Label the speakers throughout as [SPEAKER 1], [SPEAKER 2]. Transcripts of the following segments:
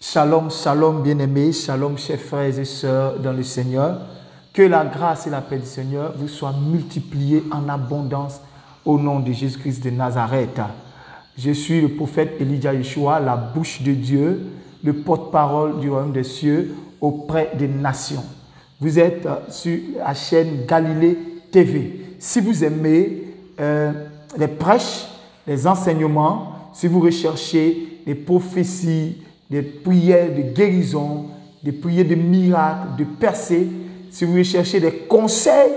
[SPEAKER 1] Shalom, shalom bien-aimés, shalom chers frères et sœurs dans le Seigneur. Que la grâce et la paix du Seigneur vous soient multipliées en abondance au nom de Jésus-Christ de Nazareth. Je suis le prophète Elijah Yeshua, la bouche de Dieu, le porte-parole du royaume des cieux auprès des nations. Vous êtes sur la chaîne Galilée TV. Si vous aimez les prêches, les enseignements, si vous recherchez des prophéties, des prières de guérison, des prières de miracles, de percées, si vous recherchez des conseils,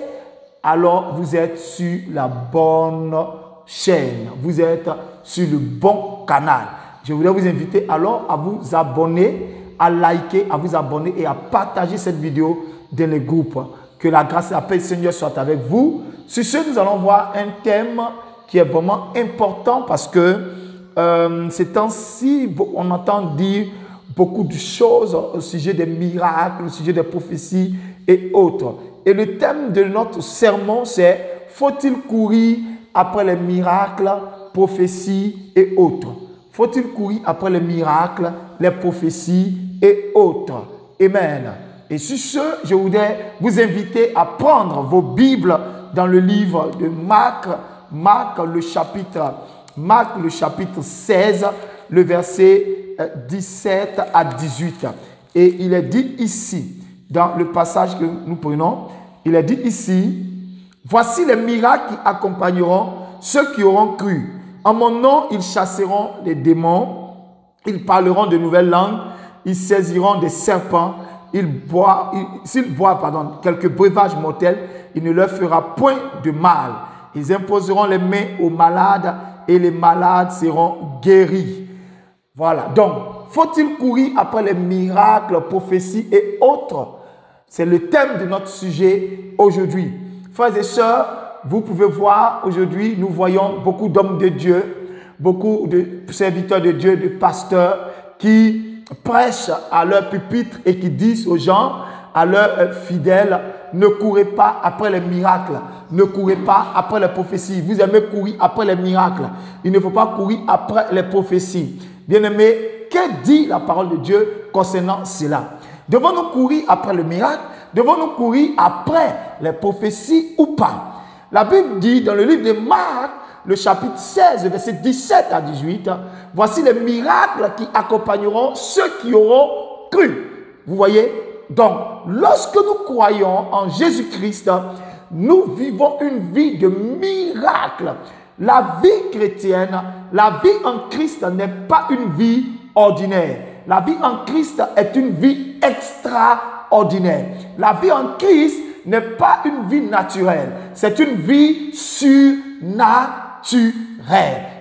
[SPEAKER 1] alors vous êtes sur la bonne chaîne. Vous êtes sur le bon canal. Je voudrais vous inviter alors à vous abonner, à liker, à vous abonner et à partager cette vidéo dans les groupes. Que la grâce et la paix du Seigneur soient avec vous. Sur ce, nous allons voir un thème qui est vraiment important parce que ces temps-ci, on entend dire beaucoup de choses au sujet des miracles, au sujet des prophéties et autres. Et le thème de notre sermon, c'est « Faut-il courir après les miracles, prophéties et autres ?» Faut-il courir après les miracles, les prophéties et autres? Amen. Et sur ce, je voudrais vous inviter à prendre vos Bibles dans le livre de Marc le chapitre 16, le verset 17 à 18. Et il est dit ici, dans le passage que nous prenons, il est dit ici, « Voici les miracles qui accompagneront ceux qui auront cru. En mon nom, ils chasseront les démons, ils parleront de nouvelles langues, ils saisiront des serpents, s'ils boivent quelques breuvages mortels, il ne leur fera point de mal. Ils imposeront les mains aux malades et les malades seront guéris. » Voilà. Donc, faut-il courir après les miracles, prophéties et autres? C'est le thème de notre sujet aujourd'hui. Frères et sœurs, vous pouvez voir aujourd'hui, nous voyons beaucoup d'hommes de Dieu, beaucoup de serviteurs de Dieu, de pasteurs qui prêchent à leur pupitre et qui disent aux gens, à leurs fidèles, ne courez pas après les miracles, ne courez pas après les prophéties. Vous aimez courir après les miracles. Il ne faut pas courir après les prophéties. Bien-aimés, que dit la parole de Dieu concernant cela? Devons-nous courir après le miracle? Devons-nous courir après les prophéties ou pas? La Bible dit dans le livre de Marc, le chapitre 16, verset 17 à 18, « Voici les miracles qui accompagneront ceux qui auront cru. » Vous voyez? Donc, lorsque nous croyons en Jésus-Christ, nous vivons une vie de miracle. La vie chrétienne, la vie en Christ n'est pas une vie ordinaire. La vie en Christ est une vie extraordinaire. La vie en Christ n'est pas une vie naturelle. C'est une vie surnaturelle.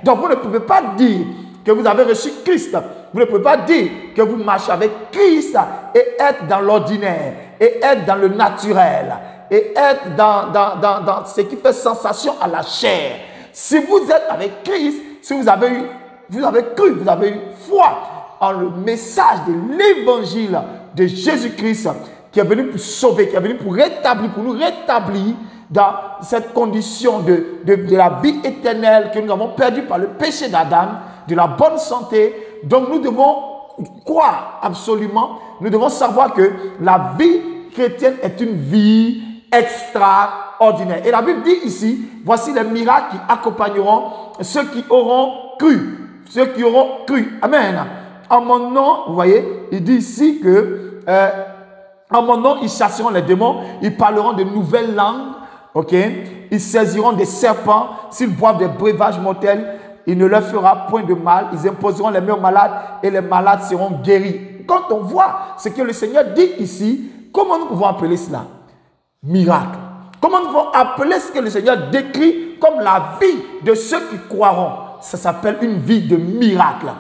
[SPEAKER 1] Donc, vous ne pouvez pas dire que vous avez reçu Christ. Vous ne pouvez pas dire que vous marchez avec Christ et être dans l'ordinaire, et être dans le naturel, et être dans ce qui fait sensation à la chair. Si vous êtes avec Christ, si vous avez cru, vous avez eu foi en le message de l'évangile de Jésus-Christ qui est venu pour sauver, qui est venu pour rétablir, pour nous rétablir dans cette condition de la vie éternelle que nous avons perdue par le péché d'Adam, de la bonne santé. Donc nous devons croire absolument, nous devons savoir que la vie chrétienne est une vie extraordinaire. Et la Bible dit ici, voici les miracles qui accompagneront ceux qui auront cru. Ceux qui auront cru. Amen. En mon nom, vous voyez, il dit ici que en mon nom, ils chasseront les démons, ils parleront de nouvelles langues, ok? Ils saisiront des serpents, s'ils boivent des breuvages mortels, il ne leur fera point de mal, ils imposeront les mains aux malades et les malades seront guéris. Quand on voit ce que le Seigneur dit ici, comment nous pouvons appeler cela? Miracle. Comment nous pouvons appeler ce que le Seigneur décrit comme la vie de ceux qui croiront? Ça s'appelle une vie de miracle.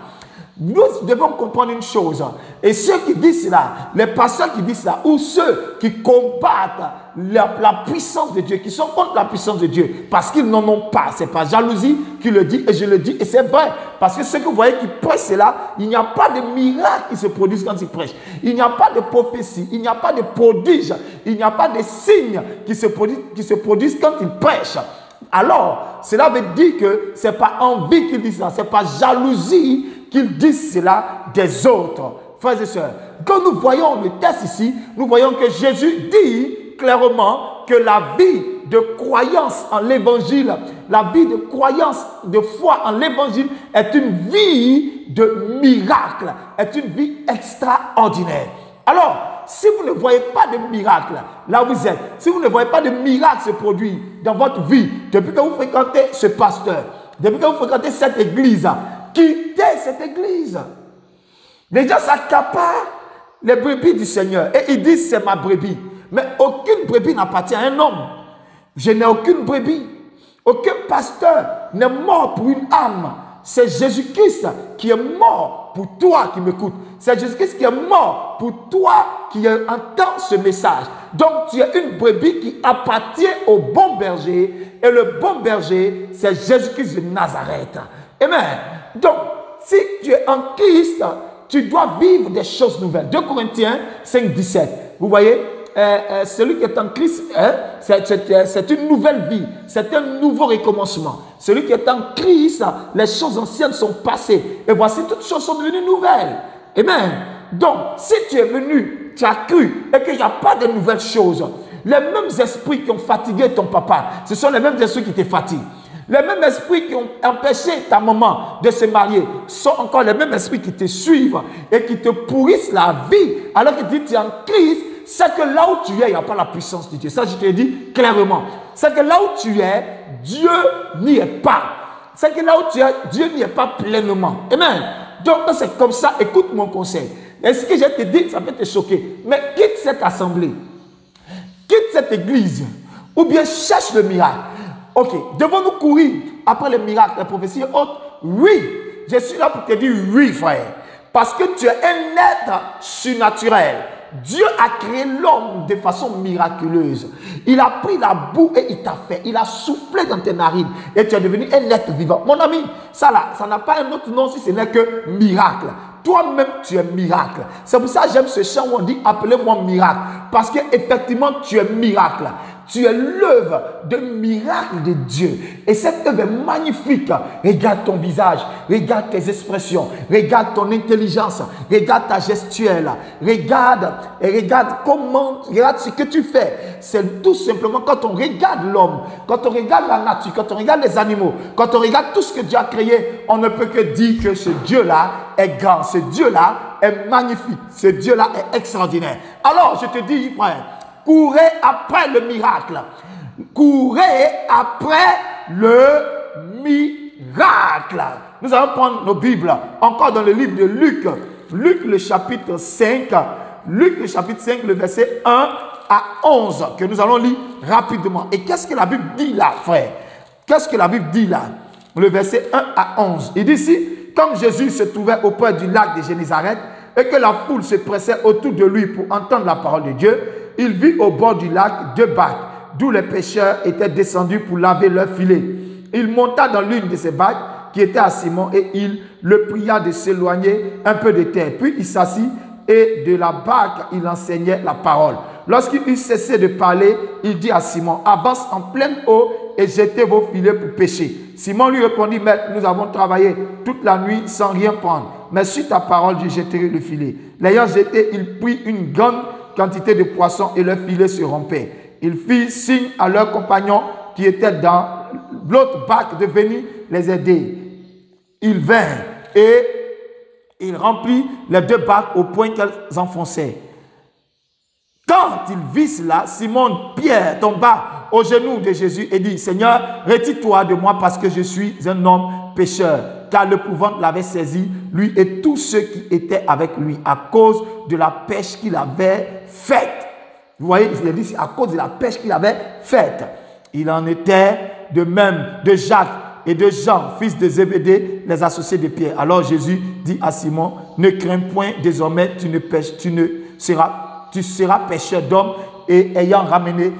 [SPEAKER 1] Nous devons comprendre une chose. Et ceux qui disent cela, les pasteurs qui disent cela, ou ceux qui combattent la puissance de Dieu, qui sont contre la puissance de Dieu, parce qu'ils n'en ont pas. Ce n'est pas jalousie qui le dit, et je le dis, et c'est vrai. Parce que ceux que vous voyez qui prêchent cela, il n'y a pas de miracle qui se produisent quand ils prêchent. Il n'y a pas de prophétie, il n'y a pas de prodige, il n'y a pas de signes qui se produisent quand ils prêchent. Alors, cela veut dire que ce n'est pas envie qu'ils disent ça, ce n'est pas jalousie qu'ils disent cela des autres. frères et sœurs, quand nous voyons le texte ici, nous voyons que Jésus dit clairement que la vie de croyance en l'évangile, la vie de croyance, de foi en l'évangile est une vie de miracle, est une vie extraordinaire. Alors, si vous ne voyez pas de miracle là où vous êtes, si vous ne voyez pas de miracle se produire dans votre vie, depuis que vous fréquentez ce pasteur, depuis que vous fréquentez cette église, quittez cette église. Les gens s'accaparent les brebis du Seigneur et ils disent c'est ma brebis. Mais aucune brebis n'appartient à un homme. Je n'ai aucune brebis. Aucun pasteur n'est mort pour une âme. C'est Jésus-Christ qui est mort pour toi qui m'écoutes. C'est Jésus-Christ qui est mort pour toi qui entends ce message. Donc tu es une brebis qui appartient au bon berger. Et le bon berger, c'est Jésus-Christ de Nazareth. Amen. Donc, si tu es en Christ, tu dois vivre des choses nouvelles. 2 Corinthiens 5, 17. Vous voyez, celui qui est en Christ, c'est une nouvelle vie. C'est un nouveau recommencement. Celui qui est en Christ, les choses anciennes sont passées. Et voici, toutes choses sont devenues nouvelles. Amen. Donc, si tu es venu, tu as cru, et qu'il n'y a pas de nouvelles choses, les mêmes esprits qui ont fatigué ton papa, ce sont les mêmes esprits qui te fatiguent. Les mêmes esprits qui ont empêché ta maman de se marier sont encore les mêmes esprits qui te suivent et qui te pourrissent la vie. Alors que tu es en Christ, c'est que là où tu es, il n'y a pas la puissance de Dieu. Ça, je te le dis clairement. C'est que là où tu es, Dieu n'y est pas. C'est que là où tu es, Dieu n'y est pas pleinement. Amen. Donc, c'est comme ça. Écoute mon conseil. Et ce que je te dis, ça peut te choquer. Mais quitte cette assemblée. Quitte cette église. Ou bien cherche le miracle. Ok, devons-nous courir après les miracles, les prophéties et autres? Oui, je suis là pour te dire oui, frère. Parce que tu es un être surnaturel. Dieu a créé l'homme de façon miraculeuse. Il a pris la boue et il t'a fait. Il a soufflé dans tes narines et tu es devenu un être vivant. Mon ami, ça là, ça n'a pas un autre nom si ce n'est que miracle. Toi-même, tu es miracle. C'est pour ça que j'aime ce chant où on dit « Appelez-moi miracle ». Parce qu'effectivement, tu es miracle. Tu es l'œuvre de miracle de Dieu. Et cette œuvre est magnifique. Regarde ton visage, regarde tes expressions, regarde ton intelligence, regarde ta gestuelle, regarde comment, regarde ce que tu fais. C'est tout simplement quand on regarde l'homme, quand on regarde la nature, quand on regarde les animaux, quand on regarde tout ce que Dieu a créé, on ne peut que dire que ce Dieu-là est grand, ce Dieu-là est magnifique, ce Dieu-là est extraordinaire. Alors, je te dis, frère, courez après le miracle. Courez après le miracle. Nous allons prendre nos Bibles encore dans le livre de Luc. Luc le chapitre 5. Luc le chapitre 5, le verset 1 à 11 que nous allons lire rapidement. Et qu'est-ce que la Bible dit là, frère? Qu'est-ce que la Bible dit là? Le verset 1 à 11. Il dit ici, comme Jésus se trouvait auprès du lac de Génézareth et que la foule se pressait autour de lui pour entendre la parole de Dieu, il vit au bord du lac 2 barques, d'où les pêcheurs étaient descendus pour laver leurs filets. Il monta dans l'une de ces barques qui était à Simon et il le pria de s'éloigner un peu de terre. Puis il s'assit et de la barque, il enseignait la parole. Lorsqu'il eut cessé de parler, il dit à Simon, avance en pleine eau et jetez vos filets pour pêcher. Simon lui répondit, maître, nous avons travaillé toute la nuit sans rien prendre. Mais sur ta parole, je jetterai le filet. L'ayant jeté, il prit une grande quantité de poissons et leur filet se rompait. Ils firent signe à leurs compagnons qui étaient dans l'autre barque de venir les aider. Ils vinrent et il remplit les 2 barques au point qu'elles enfonçaient. Quand il vit cela, Simon-Pierre tomba aux genoux de Jésus et dit, Seigneur, retire-toi de moi parce que je suis un homme pécheur. Car l'épouvante l'avait saisi, lui et tous ceux qui étaient avec lui, à cause de la pêche qu'il avait faite. Vous voyez, il a dit, à cause de la pêche qu'il avait faite. Il en était de même de Jacques et de Jean, fils de Zébédée, les associés de Pierre. Alors Jésus dit à Simon, ne crains point, désormais tu seras pêcheur d'hommes. Et ayant ramené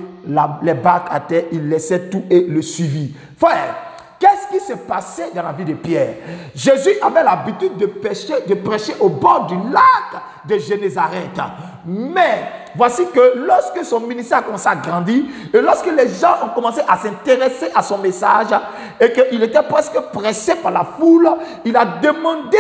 [SPEAKER 1] les barques à terre, il laissait tout et le suivit. Frère, qu'est-ce qui s'est passé dans la vie de Pierre? Jésus avait l'habitude de prêcher au bord du lac de Génézareth. Mais voici que lorsque son ministère a commencé à grandir et lorsque les gens ont commencé à s'intéresser à son message et qu'il était presque pressé par la foule, il a demandé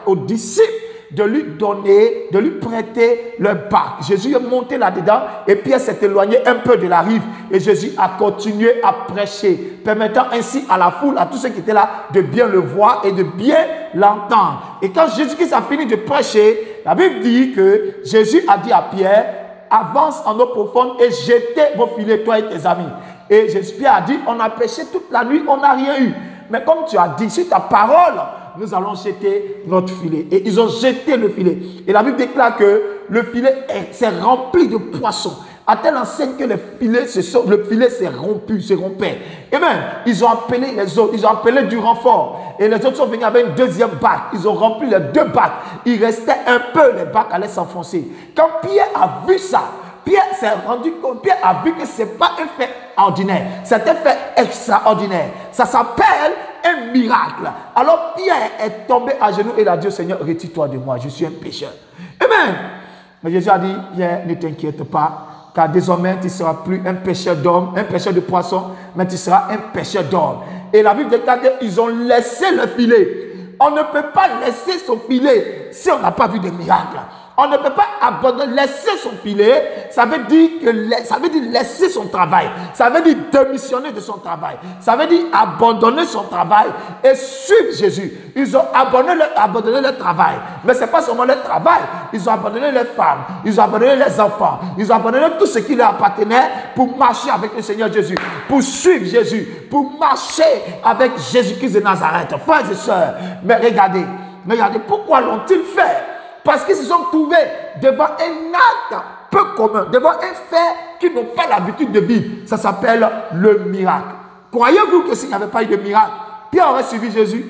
[SPEAKER 1] aux disciples de lui donner, de lui prêter le bac. Jésus est monté là-dedans et Pierre s'est éloigné un peu de la rive. Et Jésus a continué à prêcher, permettant ainsi à la foule, à tous ceux qui étaient là, de bien le voir et de bien l'entendre. Et quand Jésus-Christ a fini de prêcher, la Bible dit que Jésus a dit à Pierre, avance en eau profonde et jetez vos filets, toi et tes amis. Et Pierre a dit, on a pêché toute la nuit, on n'a rien eu. Mais comme tu as dit, sur ta parole, nous allons jeter notre filet. Et ils ont jeté le filet. Et la Bible déclare que le filet s'est rempli de poissons. À telle enseigne que le filet s'est rompu, s'est rompé. Et même, ils ont appelé les autres, ils ont appelé du renfort. Et les autres sont venus avec une deuxième bac. Ils ont rempli les deux bacs. Il restait un peu, les bacs allaient s'enfoncer. Quand Pierre a vu ça, Pierre s'est rendu compte, Pierre a vu que ce n'est pas un fait ordinaire, c'est un fait extraordinaire. Ça s'appelle un miracle. Alors Pierre est tombé à genoux et il a dit au Seigneur, retire-toi de moi, je suis un pécheur. Amen. Mais Jésus a dit, Pierre, ne t'inquiète pas, car désormais tu ne seras plus un pêcheur d'hommes, un pêcheur de poissons, mais tu seras un pêcheur d'hommes. Et la Bible déclare qu'ils ont laissé le filet. On ne peut pas laisser son filet si on n'a pas vu de miracle. On ne peut pas abandonner, laisser son filet, ça veut dire laisser son travail. Ça veut dire démissionner de son travail. Ça veut dire abandonner son travail et suivre Jésus. Ils ont abandonné leur travail. Mais ce n'est pas seulement leur travail. Ils ont abandonné leurs femmes. Ils ont abandonné les enfants. Ils ont abandonné tout ce qui leur appartenait pour marcher avec le Seigneur Jésus. Pour suivre Jésus. Pour marcher avec Jésus-Christ de Nazareth. Frères et sœurs, mais regardez pourquoi l'ont-ils fait? Parce qu'ils se sont trouvés devant un acte peu commun, devant un fait qu'ils n'ont pas l'habitude de vivre. Ça s'appelle le miracle. Croyez-vous que s'il n'y avait pas eu de miracle, Pierre aurait suivi Jésus?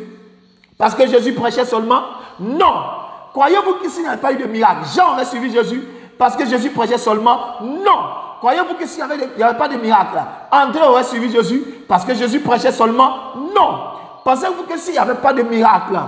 [SPEAKER 1] Parce que Jésus prêchait seulement? Non. Croyez-vous que s'il n'y avait pas eu de miracle, Jean aurait suivi Jésus? Parce que Jésus prêchait seulement? Non. Croyez-vous que s'il n'y avait pas de miracle, André aurait suivi Jésus? Parce que Jésus prêchait seulement? Non. Pensez-vous que s'il n'y avait pas de miracle,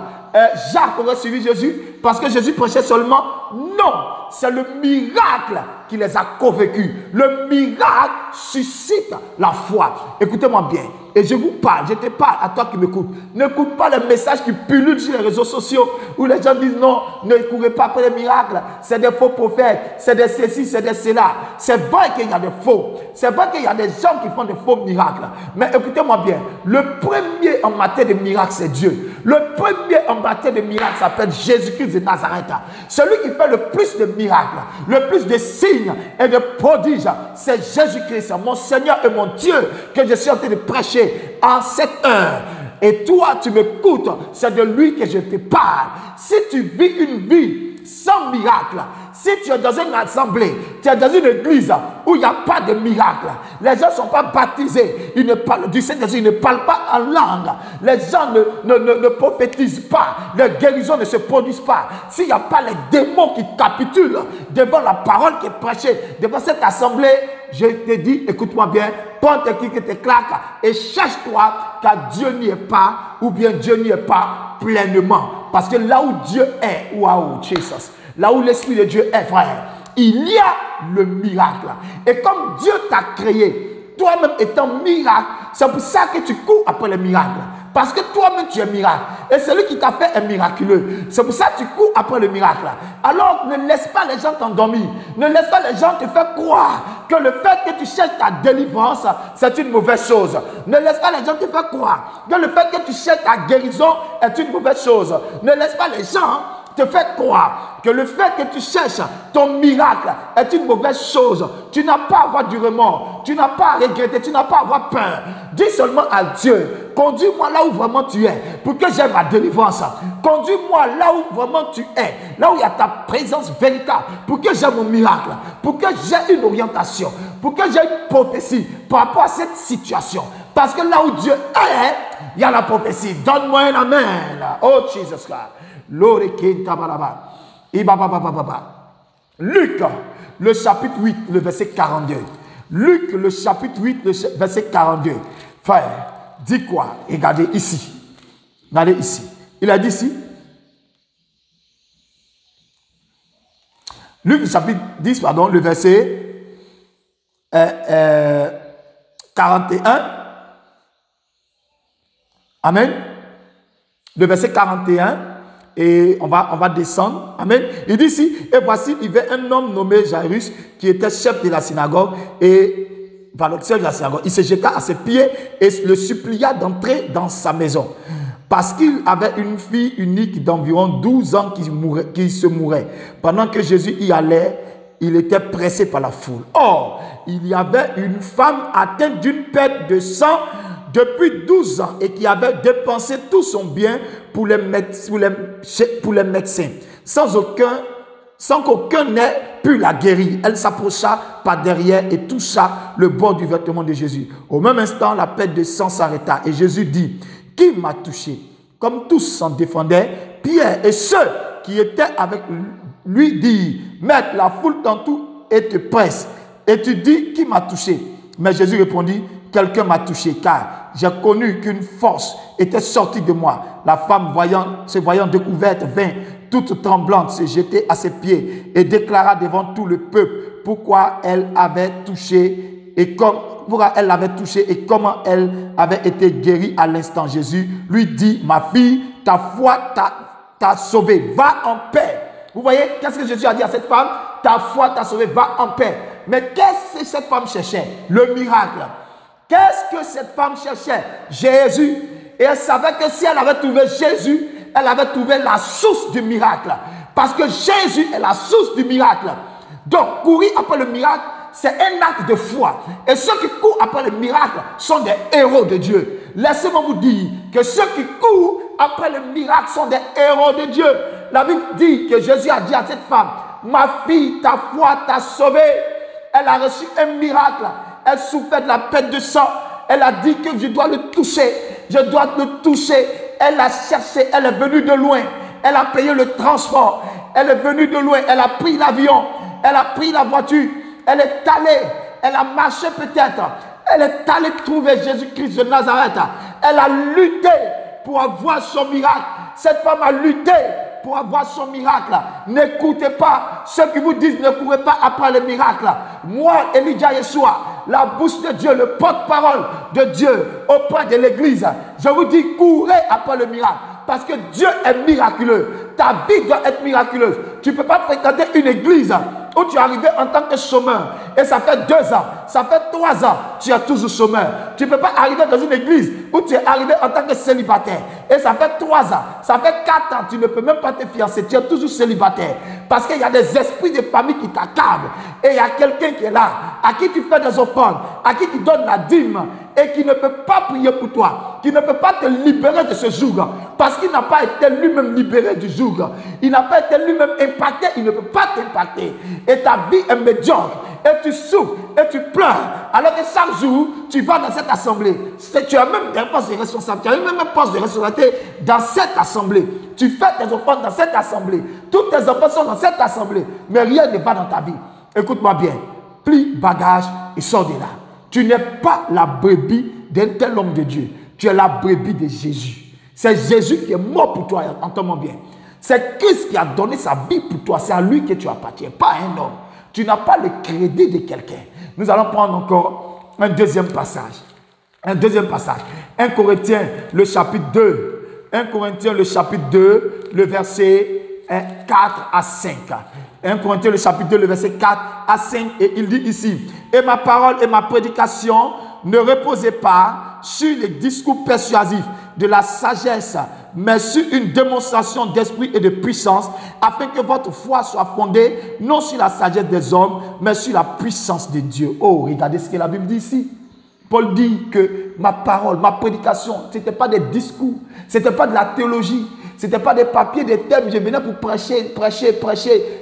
[SPEAKER 1] Jacques aurait suivi Jésus parce que Jésus prêchait seulement? Non, c'est le miracle qui les a convaincus. Le miracle suscite la foi. Écoutez-moi bien. Et je vous parle, je te parle à toi qui m'écoutes. N'écoute pas les messages qui pullulent sur les réseaux sociaux où les gens disent non, ne courez pas après les miracles. C'est des faux prophètes, c'est des ceci, c'est des cela. C'est vrai qu'il y a des faux. C'est vrai qu'il y a des gens qui font des faux miracles. Mais écoutez-moi bien, le premier en matière de miracles, c'est Dieu. Le premier en matière de miracles s'appelle Jésus-Christ de Nazareth. Celui qui fait le plus de miracles, le plus de signes et de prodiges, c'est Jésus-Christ, mon Seigneur et mon Dieu, que je suis en train de prêcher en cette heure. Et toi, tu m'écoutes, c'est de lui que je te parle. Si tu vis une vie sans miracle, si tu es dans une assemblée, tu es dans une église où il n'y a pas de miracle, les gens ne sont pas baptisés, ils ne parlent du Saint-Esprit, ils ne parlent pas en langue, les gens ne prophétisent pas, les guérisons ne se produisent pas, s'il n'y a pas les démons qui capitulent devant la parole qui est prêchée, devant cette assemblée, je te dis, écoute-moi bien, prends tes clics et tes claques et cherche-toi car Dieu n'y est pas ou bien Dieu n'y est pas pleinement. Parce que là où Dieu est, waouh, Jesus, là où l'Esprit de Dieu est, frère, il y a le miracle. Et comme Dieu t'a créé, toi-même étant miracle, c'est pour ça que tu cours après le miracle. Parce que toi-même tu es miracle. Et celui qui t'a fait est miraculeux. C'est pour ça que tu cours après le miracle. Alors ne laisse pas les gens t'endormir. Ne laisse pas les gens te faire croire que le fait que tu cherches ta délivrance, c'est une mauvaise chose. Ne laisse pas les gens te faire croire que le fait que tu cherches ta guérison est une mauvaise chose. Ne laisse pas les gens te faire croire que le fait que tu cherches ton miracle est une mauvaise chose. Tu n'as pas à avoir du remords. Tu n'as pas à regretter. Tu n'as pas à avoir peur. Dis seulement à Dieu, conduis-moi là où vraiment tu es, pour que j'aie ma délivrance. Conduis-moi là où vraiment tu es, là où il y a ta présence véritable, pour que j'aie mon miracle, pour que j'aie une orientation, pour que j'aie une prophétie par rapport à cette situation. Parce que là où Dieu est, il y a la prophétie. Donne-moi un amen. Oh Jesus Christ. Luc, le chapitre 8, le verset 42. Luc, le chapitre 8, le verset 42. Frère, dis quoi? Regardez ici. Regardez ici. Il a dit ici. Luc, chapitre 10, pardon, le verset 41. Amen. Le verset 41. Et on va descendre. Amen. Il dit ici, et voici, il y avait un homme nommé Jairus qui était chef de la synagogue et chef de la synagogue. Il se jeta à ses pieds et le supplia d'entrer dans sa maison. Parce qu'il avait une fille unique d'environ 12 ans qui se mourait. Pendant que Jésus y allait, il était pressé par la foule. Or, il y avait une femme atteinte d'une perte de sang depuis 12 ans et qui avait dépensé tout son bien pour les médecins, sans qu'aucun n'ait pu la guérir. Elle s'approcha par derrière et toucha le bord du vêtement de Jésus. Au même instant, la perte de sang s'arrêta et Jésus dit, « Qui m'a touché ?» Comme tous s'en défendaient, Pierre et ceux qui étaient avec lui dirent, « Maître, la foule t'entoure et te presse. Et tu dis, qui m'a touché ?» Mais Jésus répondit, « Quelqu'un m'a touché, car j'ai connu qu'une force était sortie de moi. » La femme, se voyant découverte, vint toute tremblante se jeter à ses pieds et déclara devant tout le peuple pourquoi elle avait touché et comment elle avait été guérie à l'instant. Jésus lui dit, « Ma fille, ta foi t'a sauvée, va en paix. » Vous voyez, qu'est-ce que Jésus a dit à cette femme? Ta foi t'a sauvée, va en paix. Mais qu'est-ce que cette femme cherchait? Le miracle. Qu'est-ce que cette femme cherchait? Jésus. Et elle savait que si elle avait trouvé Jésus, elle avait trouvé la source du miracle. Parce que Jésus est la source du miracle. Donc, courir après le miracle, c'est un acte de foi. Et ceux qui courent après le miracle sont des héros de Dieu. Laissez-moi vous dire que ceux qui courent après le miracle sont des héros de Dieu. La Bible dit que Jésus a dit à cette femme, « Ma fille, ta foi t'a sauvée. » Elle a reçu un miracle. Elle souffrait de la perte de sang. Elle a dit que je dois le toucher. Je dois le toucher. Elle a cherché. Elle est venue de loin. Elle a payé le transport. Elle est venue de loin. Elle a pris l'avion. Elle a pris la voiture. Elle est allée. Elle a marché peut-être. Elle est allée trouver Jésus-Christ de Nazareth. Elle a lutté pour avoir son miracle. Cette femme a lutté pour avoir son miracle. N'écoutez pas ceux qui vous disent ne courez pas après le miracle. Moi, Elijah Yeshua, la bouche de Dieu, le porte-parole de Dieu auprès de l'église, je vous dis courez après le miracle. Parce que Dieu est miraculeux. Ta vie doit être miraculeuse. Tu ne peux pas fréquenter une église où tu es arrivé en tant que chômeur et ça fait 2 ans, ça fait 3 ans, tu es toujours chômeur. Tu ne peux pas arriver dans une église où tu es arrivé en tant que célibataire et ça fait 3 ans, ça fait 4 ans, tu ne peux même pas te fiancer, tu es toujours célibataire. Parce qu'il y a des esprits de famille qui t'accablent et il y a quelqu'un qui est là, à qui tu fais des offrandes, à qui tu donnes la dîme et qui ne peut pas prier pour toi, qui ne peut pas te libérer de ce joug parce qu'il n'a pas été lui-même libéré du joug. Il n'a pas été lui-même impacté, il ne peut pas t'impacter. Et ta vie est médiocre. Et tu souffres et tu pleures. Alors que chaque jour, tu vas dans cette assemblée. Tu as même un poste de responsabilité. Tu as même un poste de responsabilité dans cette assemblée. Tu fais tes enfants dans cette assemblée. Tous tes enfants sont dans cette assemblée. Mais rien ne va dans ta vie. Écoute-moi bien. Plie bagage et sors de là. Tu n'es pas la brebis d'un tel homme de Dieu. Tu es la brebis de Jésus. C'est Jésus qui est mort pour toi. Entends-moi bien. C'est Christ qui a donné sa vie pour toi. C'est à lui que tu appartiens, pas à un homme. Tu n'as pas le crédit de quelqu'un. Nous allons prendre encore un deuxième passage. Un deuxième passage. 1 Corinthiens, le chapitre 2. 1 Corinthiens, le chapitre 2, le verset 4 à 5. 1 Corinthiens, le chapitre 2, le verset 4 à 5. Et il dit ici, « Et ma parole et ma prédication ne reposaient pas sur les discours persuasifs de la sagesse, mais sur une démonstration d'esprit et de puissance, afin que votre foi soit fondée non sur la sagesse des hommes, mais sur la puissance de Dieu. » Oh, regardez ce que la Bible dit ici. Paul dit que ma parole, ma prédication, ce n'était pas des discours, ce n'était pas de la théologie, ce n'était pas des papiers, des thèmes. Je venais pour prêcher.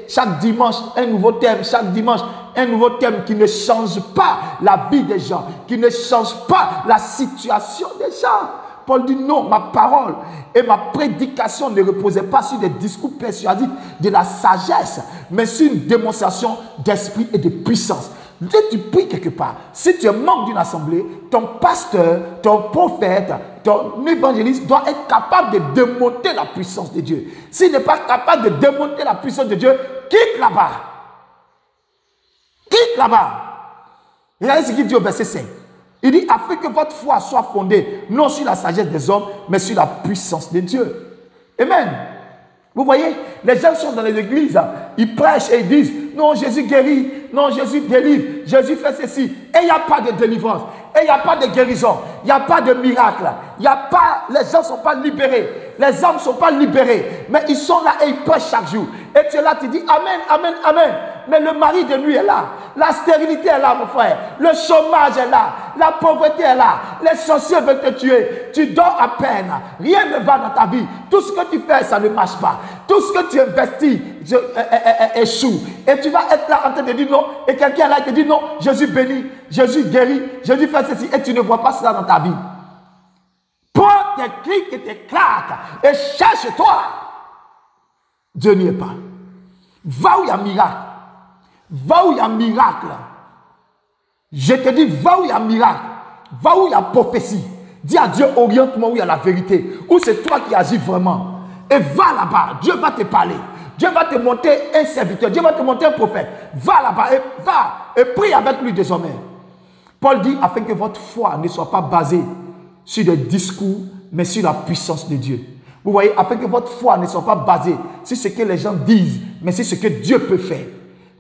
[SPEAKER 1] Chaque dimanche, un nouveau thème. Chaque dimanche, un nouveau thème qui ne change pas la vie des gens, qui ne change pas la situation des gens. Paul dit non, ma parole et ma prédication ne reposaient pas sur des discours persuasifs de la sagesse, mais sur une démonstration d'esprit et de puissance. Dès que tu pries quelque part, si tu es membre d'une assemblée, ton pasteur, ton prophète, ton évangéliste doit être capable de démonter la puissance de Dieu. S'il n'est pas capable de démonter la puissance de Dieu, quitte là-bas. Quitte là-bas. Regardez ce qu'il dit au verset 5. Il dit, afin que votre foi soit fondée, non sur la sagesse des hommes, mais sur la puissance de Dieu. Amen. Vous voyez, les gens sont dans les églises, ils prêchent et ils disent, non, Jésus guérit, non, Jésus délivre, Jésus fait ceci. Et il n'y a pas de délivrance, et il n'y a pas de guérison, il n'y a pas de miracle, il n'y a pas, les gens ne sont pas libérés, les âmes ne sont pas libérées, mais ils sont là et ils prêchent chaque jour. Et tu es là, tu dis, amen, amen, amen. Mais le mari de lui est là, la stérilité est là, mon frère, le chômage est là, la pauvreté est là, les sorciers veulent te tuer, tu dors à peine, rien ne va dans ta vie, tout ce que tu fais, ça ne marche pas, tout ce que tu investis échoue, et tu vas être là en train de dire non, et quelqu'un là te dit non, Jésus bénit, Jésus guérit, Jésus fait ceci, et tu ne vois pas cela dans ta vie. Prends tes clics et tes claques, et cherche-toi. Dieu n'y est pas. Va où il y a miracle. Va où il y a miracle. Je te dis, va où il y a miracle. Va où il y a prophétie. Dis à Dieu, oriente-moi où il y a la vérité. Où c'est toi qui agis vraiment. Et va là-bas. Dieu va te parler. Dieu va te monter un serviteur. Dieu va te monter un prophète. Va là-bas et va. Et prie avec lui désormais. Paul dit, afin que votre foi ne soit pas basée sur des discours, mais sur la puissance de Dieu. Vous voyez, afin que votre foi ne soit pas basée sur ce que les gens disent, mais sur ce que Dieu peut faire.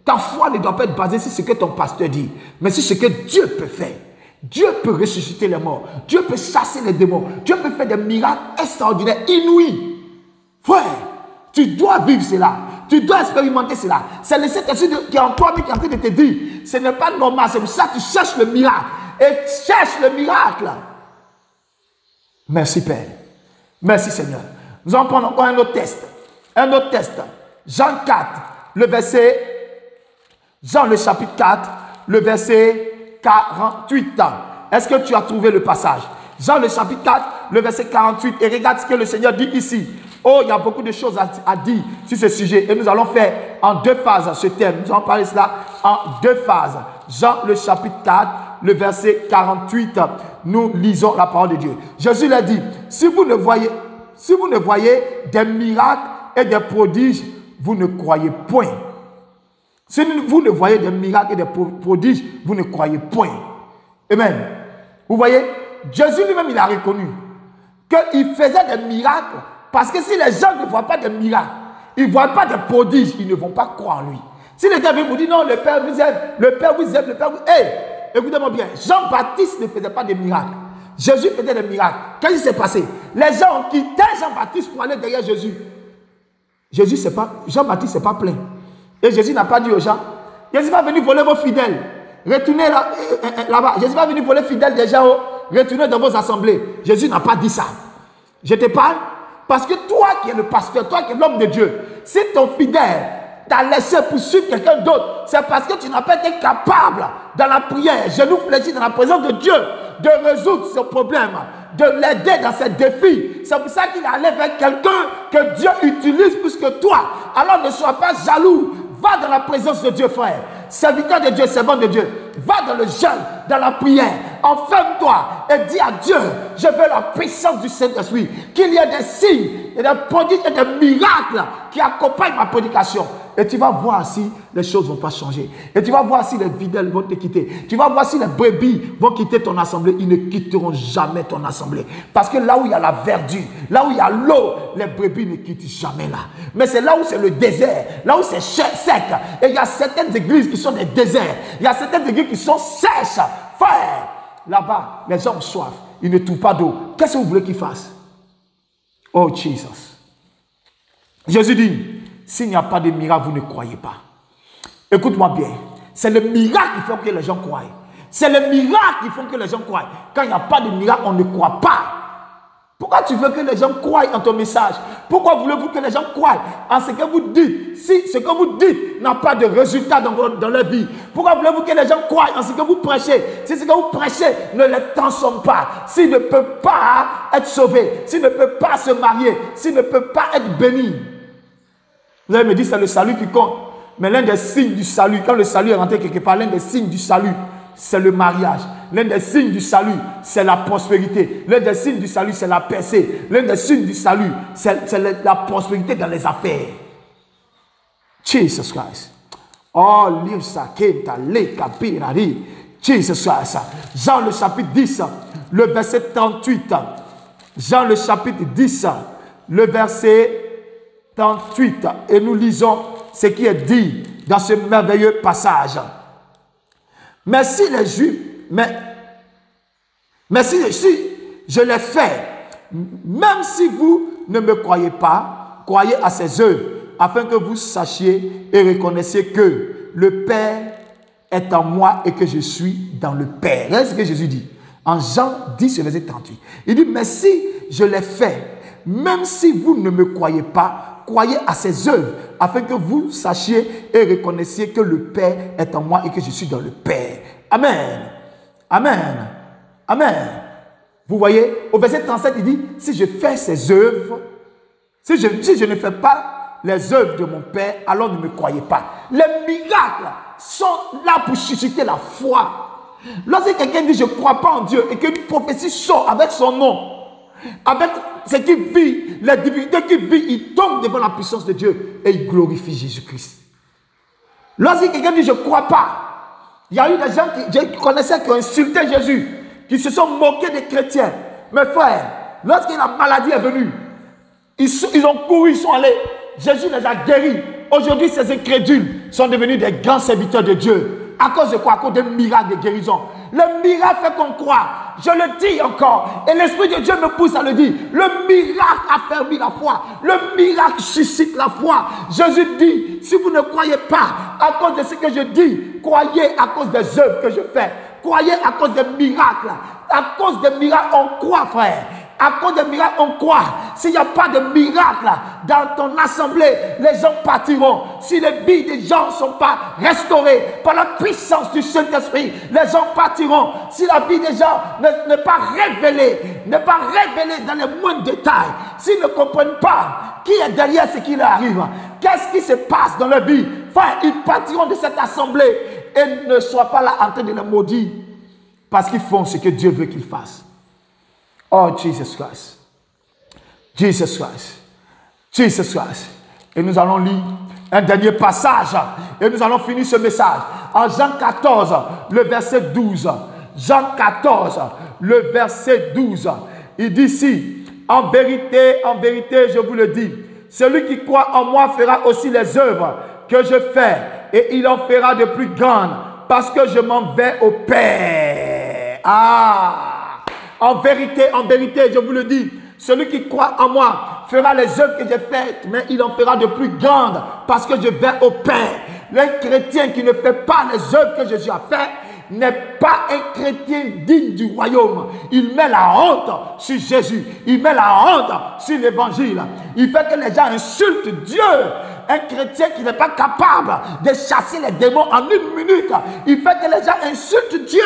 [SPEAKER 1] Ta foi ne doit pas être basée sur ce que ton pasteur dit, mais sur ce que Dieu peut faire. Dieu peut ressusciter les morts. Dieu peut chasser les démons. Dieu peut faire des miracles extraordinaires, inouïs. Frère, tu dois vivre cela. Tu dois expérimenter cela. C'est le Saint-Esprit qui est en toi, mais qui est en train de te dire, ce n'est pas normal. C'est pour ça que tu cherches le miracle. Et cherche le miracle. Merci Père. Merci Seigneur. Nous allons prendre encore un autre test. Un autre test. Jean 4, le verset... Jean le chapitre 4, le verset 48. Est-ce que tu as trouvé le passage? Jean le chapitre 4, le verset 48. Et regarde ce que le Seigneur dit ici. Oh, il y a beaucoup de choses à dire sur ce sujet. Et nous allons faire en deux phases ce thème. Nous allons parler de cela en deux phases. Jean le chapitre 4, le verset 48. Nous lisons la parole de Dieu. Jésus l'a dit, si vous ne voyez des miracles et des prodiges, vous ne croyez point. Si vous ne voyez des miracles et des prodiges, vous ne croyez point. Amen. Vous voyez, Jésus lui-même, il a reconnu qu'il faisait des miracles parce que si les gens ne voient pas des miracles, ils ne voient pas des prodiges, ils ne vont pas croire en lui. Si les gens vous disent non, le Père vous aime, le Père vous aime, le Père vous aime. Hey, écoutez-moi bien, Jean-Baptiste ne faisait pas de miracles. Jésus faisait des miracles. Qu'est-ce qui s'est passé? Les gens ont quitté Jean-Baptiste pour aller derrière Jésus. Jean-Baptiste n'est pas plein. Et Jésus n'a pas dit aux gens, Jésus va venir voler vos fidèles. Retournez là-bas. Jésus va venir voler fidèles des gens. Retournez dans vos assemblées. Jésus n'a pas dit ça. Je te parle parce que toi qui es le pasteur, toi qui es l'homme de Dieu, si ton fidèle t'a laissé poursuivre quelqu'un d'autre, c'est parce que tu n'as pas été capable dans la prière, genoux fléchis dans la présence de Dieu, de résoudre ce problème, de l'aider dans ses défis. C'est pour ça qu'il allait vers quelqu'un que Dieu utilise plus que toi. Alors ne sois pas jaloux. Va dans la présence de Dieu, frère. Serviteur de Dieu, servant de Dieu. Va dans le jeûne, dans la prière. Enferme-toi et dis à Dieu, je veux la puissance du Saint-Esprit. Qu'il y ait des signes, et des prodiges et des miracles qui accompagnent ma prédication. Et tu vas voir si les choses ne vont pas changer. Et tu vas voir si les fidèles vont te quitter. Tu vas voir si les brebis vont quitter ton assemblée. Ils ne quitteront jamais ton assemblée. Parce que là où il y a la verdure, là où il y a l'eau, les brebis ne quittent jamais là. Mais c'est là où c'est le désert, là où c'est sec. Et il y a certaines églises qui sont des déserts. Il y a certaines églises qui sont sèches. Frère, là-bas, les gens ont soif. Ils ne trouvent pas d'eau. Qu'est-ce que vous voulez qu'ils fassent? Oh, Jesus. Jésus dit, s'il n'y a pas de miracle, vous ne croyez pas. Écoute-moi bien. C'est le miracle qui fait que les gens croient. C'est le miracle qui fait que les gens croient. Quand il n'y a pas de miracle, on ne croit pas. Pourquoi tu veux que les gens croient en ton message? Pourquoi voulez-vous que les gens croient en ce que vous dites? Si ce que vous dites n'a pas de résultat dans leur vie, pourquoi voulez-vous que les gens croient en ce que vous prêchez? Si ce que vous prêchez ne les transforme pas, s'ils ne peuvent pas être sauvés, s'ils ne peuvent pas se marier, s'ils ne peuvent pas être bénis. Vous allez me dire, c'est le salut qui compte. Mais l'un des signes du salut, quand le salut est rentré quelque part, l'un des signes du salut, c'est le mariage. L'un des signes du salut, c'est la prospérité. L'un des signes du salut, c'est la percée. L'un des signes du salut, c'est la prospérité dans les affaires. Jesus Christ. Oh, Jesus Christ. Jean le chapitre 10, le verset 38. Jean le chapitre 10, le verset 38 et nous lisons ce qui est dit dans ce merveilleux passage. Mais si les Juifs, mais si je l'ai fait, même si vous ne me croyez pas, croyez à ses œuvres, afin que vous sachiez et reconnaissiez que le Père est en moi et que je suis dans le Père. Regardez ce que Jésus dit en Jean 10, verset 38. Il dit, mais si je l'ai fait, même si vous ne me croyez pas, croyez à ses œuvres, afin que vous sachiez et reconnaissiez que le Père est en moi et que je suis dans le Père. Amen. Amen. Amen. Vous voyez, au verset 37, il dit, si je fais ses œuvres, si je ne fais pas les œuvres de mon Père, alors ne me croyez pas. Les miracles sont là pour susciter la foi. Lorsque quelqu'un dit, je ne crois pas en Dieu, et qu'une prophétie sort avec son nom, avec ce qu'il vit, les difficultés qu'il vit, il tombe devant la puissance de Dieu et il glorifie Jésus-Christ. Lorsque quelqu'un dit, je ne crois pas, il y a eu des gens que je connaissais qui ont insulté Jésus, qui se sont moqués des chrétiens. Mes frères, lorsque la maladie est venue, ils ont couru, ils sont allés. Jésus les a guéris. Aujourd'hui, ces incrédules sont devenus des grands serviteurs de Dieu. À cause de quoi? À cause des miracles de guérison. Le miracle fait qu'on croit. Je le dis encore. Et l'Esprit de Dieu me pousse à le dire. Le miracle affermit la foi. Le miracle suscite la foi. Jésus dit, si vous ne croyez pas à cause de ce que je dis, croyez à cause des œuvres que je fais. Croyez à cause des miracles. À cause des miracles, on croit, frère. À cause des miracles, on croit. S'il n'y a pas de miracle dans ton assemblée, les gens partiront. Si les vies des gens ne sont pas restaurées par la puissance du Saint-Esprit, les gens partiront. Si la vie des gens n'est pas révélée dans les moindres détails, s'ils ne comprennent pas qui est derrière ce qui leur arrive, qu'est-ce qui se passe dans leur vie, frère, ils partiront de cette assemblée et ne soient pas là en train de les maudire parce qu'ils font ce que Dieu veut qu'ils fassent. Oh, Jesus Christ. Jesus Christ. Jesus Christ. Et nous allons lire un dernier passage. Et nous allons finir ce message. En Jean 14, le verset 12. Jean 14, le verset 12. Il dit ici, en vérité, je vous le dis, celui qui croit en moi fera aussi les œuvres que je fais. Et il en fera de plus grandes, parce que je m'en vais au Père. Ah! En vérité, je vous le dis, celui qui croit en moi fera les œuvres que j'ai faites, mais il en fera de plus grandes parce que je vais au Père. Le chrétien qui ne fait pas les œuvres que Jésus a faites n'est pas un chrétien digne du royaume. Il met la honte sur Jésus. Il met la honte sur l'évangile. Il fait que les gens insultent Dieu. Un chrétien qui n'est pas capable de chasser les démons en une minute, il fait que les gens insultent Dieu.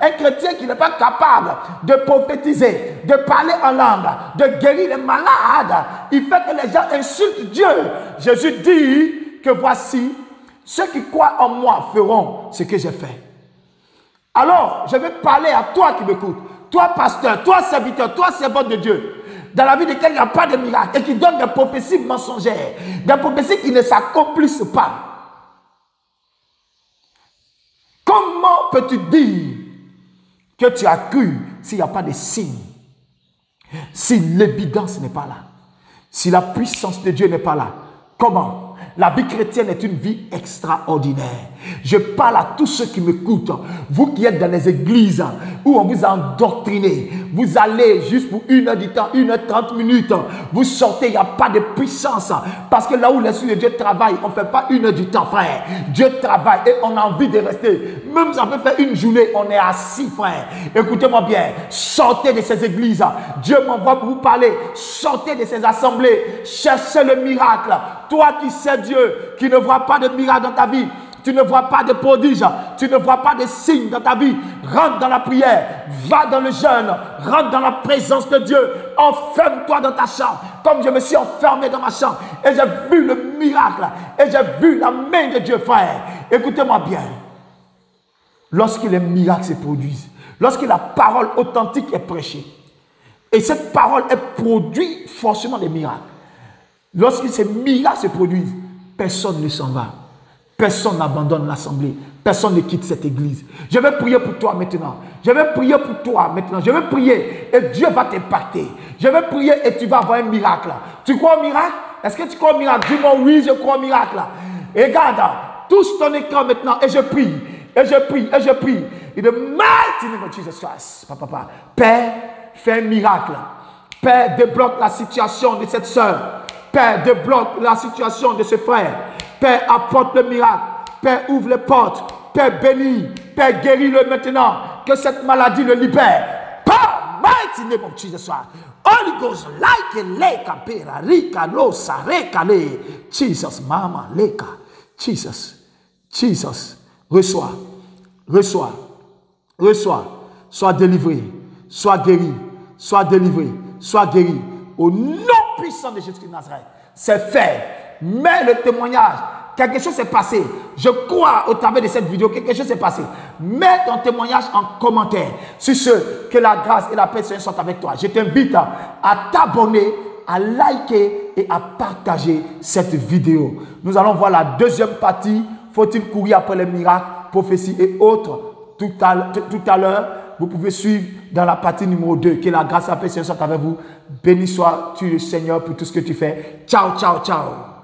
[SPEAKER 1] Un chrétien qui n'est pas capable de prophétiser, de parler en langue, de guérir les malades, il fait que les gens insultent Dieu. Jésus dit que voici, ceux qui croient en moi feront ce que j'ai fait. Alors, je vais parler à toi qui m'écoutes, toi pasteur, toi serviteur, toi servant de Dieu, dans la vie de quelqu'un il n'y a pas de miracle et qui donne des prophéties mensongères, des prophéties qui ne s'accomplissent pas. Comment peux-tu dire que tu as cru s'il n'y a pas de signe? Si l'évidence n'est pas là, si la puissance de Dieu n'est pas là, comment? La vie chrétienne est une vie extraordinaire. Je parle à tous ceux qui m'écoutent. Vous qui êtes dans les églises où on vous a endoctriné. Vous allez juste pour 1 heure du temps, 1 heure 30 minutes. Vous sortez, il n'y a pas de puissance. Parce que là où l'Esprit de Dieu travaille, on ne fait pas 1 heure du temps, frère. Dieu travaille et on a envie de rester. Même si on peut faire une journée, on est assis, frère. Écoutez-moi bien. Sortez de ces églises. Dieu m'envoie pour vous parler. Sortez de ces assemblées. Cherchez le miracle. Toi qui sais Dieu, qui ne vois pas de miracle dans ta vie, tu ne vois pas de prodige, tu ne vois pas de signes dans ta vie, rentre dans la prière, va dans le jeûne, rentre dans la présence de Dieu, enferme-toi dans ta chambre, comme je me suis enfermé dans ma chambre, et j'ai vu le miracle, et j'ai vu la main de Dieu, frère. Écoutez-moi bien, lorsque les miracles se produisent, lorsque la parole authentique est prêchée, et cette parole produit forcément des miracles, lorsque ces miracles se produisent, personne ne s'en va. Personne n'abandonne l'assemblée. Personne ne quitte cette église. Je vais prier pour toi maintenant. Je vais prier pour toi maintenant. Je vais prier et Dieu va t'impacter. Je vais prier et tu vas avoir un miracle. Tu crois au miracle? Est-ce que tu crois au miracle? Dis-moi oui, je crois au miracle. Et regarde, touche ton écran maintenant et je prie. Et je prie, et je prie. In the mighty name of Jesus Christ. Papa. Père, fais un miracle. Père, débloque la situation de cette soeur. Père, débloque la situation de ce frère. Père, apporte le miracle. Père, ouvre les portes. Père, bénis. Père, guéris-le maintenant. Que cette maladie le libère. Par mighty name of Jesus Christ. Holy Ghost, like a leka, pera, rika, losa, reka, le. Jesus, mama, leka. Jesus. Reçois. Sois délivré. Sois guéri. Sois délivré. Sois guéri. Au nom puissant de Jésus-Christ de Nazareth. C'est fait. Mais le témoignage, quelque chose s'est passé. Je crois au travers de cette vidéo, quelque chose s'est passé. Mets ton témoignage en commentaire sur ce que la grâce et la paix sont avec toi. Je t'invite à t'abonner, à liker et à partager cette vidéo. Nous allons voir la deuxième partie. Faut-il courir après les miracles, prophéties et autres tout à l'heure? Vous pouvez suivre dans la partie numéro 2. Que la grâce et la paix soit avec vous. Béni sois-tu le Seigneur pour tout ce que tu fais. Ciao, ciao, ciao.